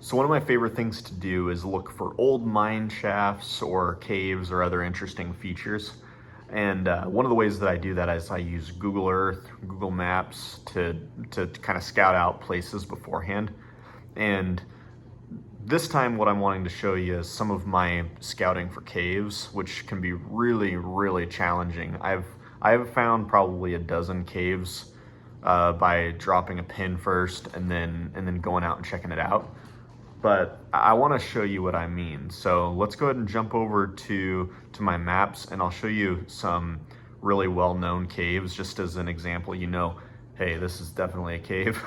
So one of my favorite things to do is look for old mine shafts or caves or other interesting features. And one of the ways that I do that is I use Google Earth, Google Maps to kind of scout out places beforehand. And this time what I'm wanting to show you is some of my scouting for caves, which can be really, really challenging. I've found probably a dozen caves by dropping a pin first and then going out and checking it out. But I want to show you what I mean. So let's go ahead and jump over to my maps, and I'll show you some really well-known caves just as an example. You know, hey, this is definitely a cave.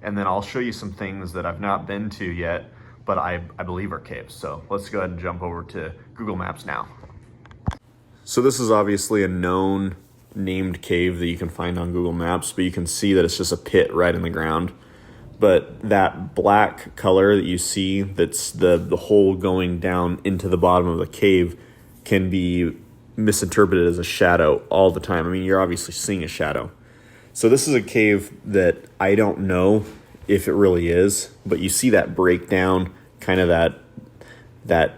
And then I'll show you some things that I've not been to yet, but I believe are caves. So let's go ahead and jump over to Google Maps now. So this is obviously a known named cave that you can find on Google Maps, but you can see that it's just a pit right in the ground. But that black color that you see, that's the hole going down into the bottom of the cave, can be misinterpreted as a shadow all the time. I mean, you're obviously seeing a shadow. So this is a cave that I don't know if it really is, but you see that breakdown, kind of that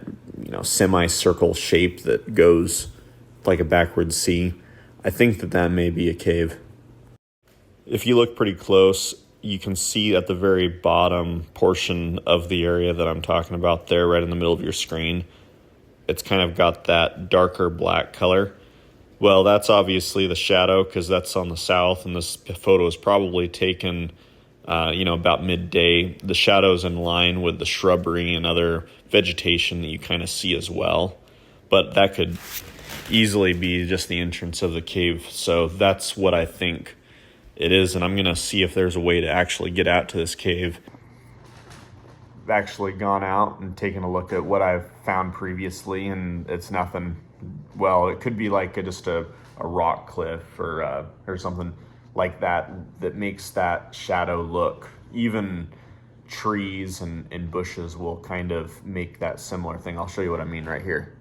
semicircle shape that goes like a backwards C. I think that may be a cave. If you look pretty close, you can see at the very bottom portion of the area that I'm talking about there, right in the middle of your screen, it's kind of got that darker black color. Well, that's obviously the shadow because that's on the south, and this photo is probably taken, about midday. The shadow's in line with the shrubbery and other vegetation that you kind of see as well. But that could easily be just the entrance of the cave. So that's what I think it is, and I'm going to see if there's a way to actually get out to this cave. I've actually gone out and taken a look at what I've found previously, and it's nothing. Well, it could be like just a rock cliff or something like that makes that shadow look. Even trees and bushes will kind of make that similar thing. I'll show you what I mean right here.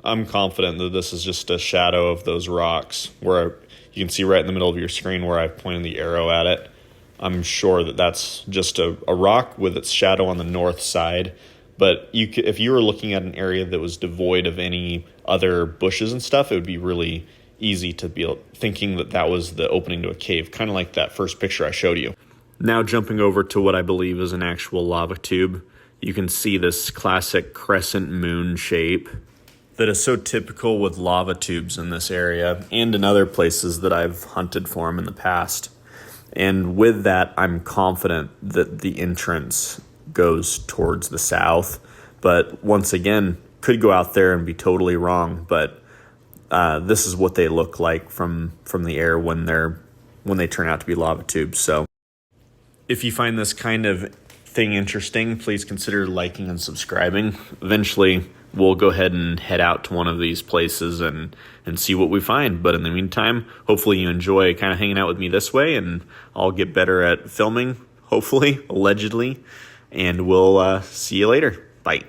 I'm confident that this is just a shadow of those rocks where you can see right in the middle of your screen where I've pointed the arrow at it. I'm sure that that's just a rock with its shadow on the north side. But if you were looking at an area that was devoid of any other bushes and stuff, it would be really easy to be thinking that that was the opening to a cave, kind of like that first picture I showed you. Now jumping over to what I believe is an actual lava tube, you can see this classic crescent moon shape that is so typical with lava tubes in this area and in other places that I've hunted for them in the past. And with that, I'm confident that the entrance goes towards the south. But once again, could go out there and be totally wrong. But this is what they look like from the air when they turn out to be lava tubes. So if you find this kind of thing interesting, please consider liking and subscribing. Eventually, we'll go ahead and head out to one of these places and see what we find. But in the meantime, hopefully you enjoy kind of hanging out with me this way, and I'll get better at filming, hopefully, allegedly, and we'll see you later. Bye.